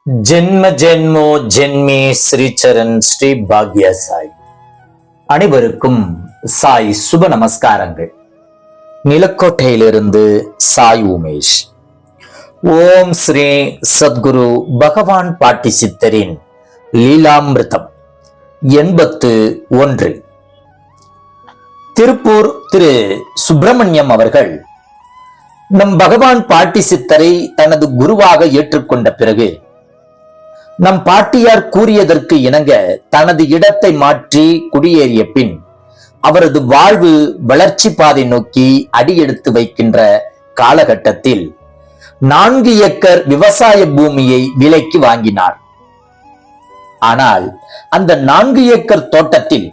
ஜென்ம ஜென்மோ ஜென்மே ஸ்ரீச்சரன் ஸ்ரீ பாக்யா சாய். அனைவருக்கும் சாய் சுப நமஸ்காரங்கள். நிலக்கோட்டையிலிருந்து சாய் உமேஷ். ஓம் ஸ்ரீ சத்குரு பகவான் பாட்டி சித்தரின் லீலாமிருதம் 81. திருப்பூர் திரு சுப்பிரமணியம் அவர்கள் நம் பகவான் பாட்டி சித்தரை தனது குருவாக ஏற்றுக்கொண்ட பிறகு நம் பாட்டியார் கூறியதற்கு இணங்க தனது இடத்தை மாற்றி குடியேறிய பின் அவரது வாழ்வு வளர்ச்சி பாதை நோக்கி அடியெடுத்து வைக்கின்ற காலகட்டத்தில் 4 ஏக்கர் விவசாய பூமியை விலைக்கு வாங்கினார். ஆனால் அந்த 4 ஏக்கர் தோட்டத்தில்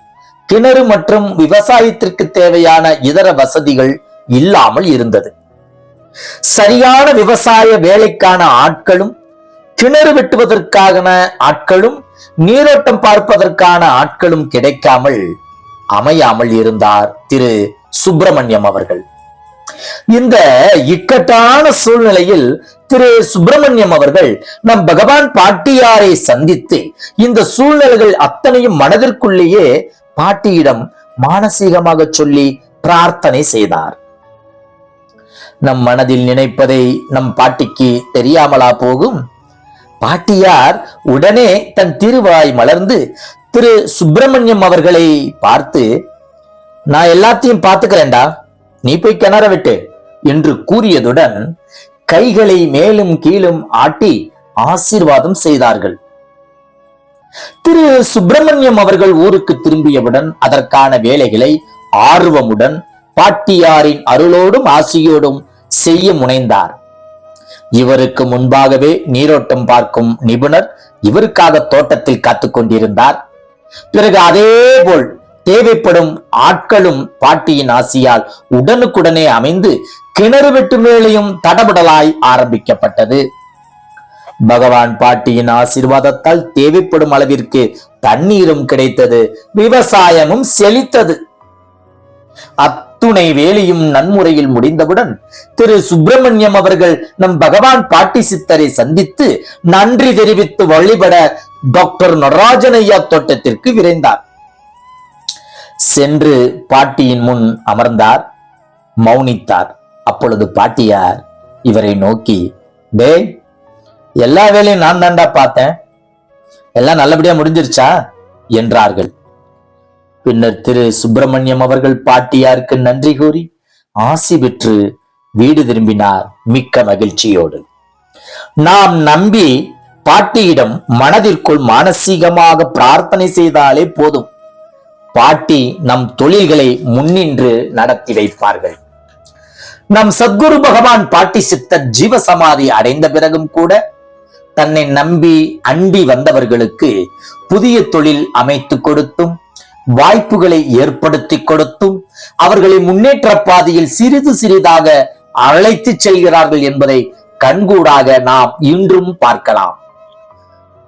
கிணறு மற்றும் விவசாயத்திற்கு தேவையான இதர வசதிகள் இல்லாமல் இருந்தது. சரியான விவசாய வேலைக்கான ஆட்களும், கிணறு வெட்டுவதற்கான ஆட்களும், நீரோட்டம் பார்ப்பதற்கான ஆட்களும் கிடைக்காமல் அமையாமல் இருந்தார் திரு சுப்பிரமணியம் அவர்கள். இந்த இக்கட்டான சூழ்நிலையில் திரு சுப்பிரமணியம் அவர்கள் நம் பகவான் பாட்டியாரை சந்தித்து இந்த சூழ்நிலைகள் அத்தனையும் மனதிற்குள்ளேயே பாட்டியிடம் மானசீகமாக சொல்லி பிரார்த்தனை செய்தார். நம் மனதில் நினைப்பதை நம் பாட்டிக்கு தெரியாமலா போகும்? பாட்டியார் உடனே தன் திருவாய் மலர்ந்து திரு சுப்பிரமணியம் அவர்களை பார்த்து, நான் எல்லாத்தையும் பார்த்துக்கிறேன்டா, நீ போய் கிணற விட்டு என்று கூறியதுடன் கைகளை மேலும் கீழும் ஆட்டி ஆசீர்வாதம் செய்தார்கள். திரு சுப்பிரமணியம் அவர்கள் ஊருக்கு திரும்பியவுடன் அதற்கான வேலைகளை ஆர்வமுடன் பாட்டியாரின் அருளோடும் ஆசியோடும் செய்ய முனைந்தார். இவருக்கு முன்பாகவே நீரோட்டம் பார்க்கும் நிபுணர் இவருக்காக தோட்டத்தில் காத்துக் கொண்டிருந்தார். பிறகு அதே போல் தேவைப்படும் ஆட்களும் பாட்டியின் ஆசியால் உடனுக்குடனே அமைந்து கிணறு வெட்டு வேலையும் தடபடலாய் ஆரம்பிக்கப்பட்டது. பகவான் பாட்டியின் ஆசீர்வாதத்தால் தேவைப்படும் அளவிற்கு தண்ணீரும் கிடைத்தது, விவசாயமும் செழித்தது. அத்துணை வேலையும் நன்முறையில் முடிந்தவுடன் திரு சுப்பிரமணியம் அவர்கள் நம் பகவான் பாட்டி சித்தரை சந்தித்து நன்றி தெரிவித்து வழிபட டாக்டர் நடராஜன் ஐயா தோட்டத்திற்கு விரைந்தார். சென்று பாட்டியின் முன் அமர்ந்தார், மௌனித்தார். அப்பொழுது பாட்டியார் இவரை நோக்கி, டேய், எல்லா வேலையும் நான் தாண்டா பார்த்தேன், எல்லாம் நல்லபடியா முடிஞ்சிருச்சா என்றார்கள். பின்னர் திரு சுப்பிரமணியம் அவர்கள் பாட்டியாருக்கு நன்றி கூறி ஆசி பெற்று வீடு திரும்பினார் மிக்க மகிழ்ச்சியோடு. நாம் நம்பி பாட்டியிடம் மனதிற்குள் மானசீகமாக பிரார்த்தனை செய்தாலே போதும், பாட்டி நம் தொழில்களை முன்னின்று நடத்தி வைப்பார்கள். நம் சத்குரு பகவான் பாட்டி சித்தர் ஜீவசமாதி அடைந்த பிறகும் கூட தன்னை நம்பி அண்டி வந்தவர்களுக்கு புதிய தொழில் அமைத்து கொடுத்தும், வாய்ப்புகளை ஏற்படுத்தி கொடுத்தும், அவர்களை முன்னேற்ற பாதையில் சிறிது சிறிதாக அழைத்து செல்கிறார்கள் என்பதை கண்கூடாக நாம் இன்றும் பார்க்கலாம்.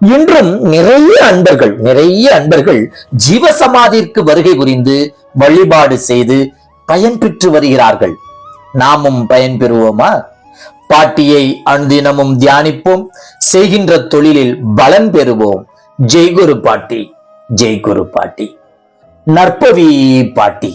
இன்றும் நிறைய அன்பர்கள் ஜீவசமாதிற்கு வருகை புரிந்து வழிபாடு செய்து பயன் பெற்று வருகிறார்கள். நாமும் பயன் பெறுவோமா? பாட்டியை அனுதினமும் தியானிப்போம், செய்கின்ற தொழிலில் பலன் பெறுவோம். ஜெய் குரு பாட்டி, ஜெய் குரு பாட்டி. நற்பவி பாட்டி.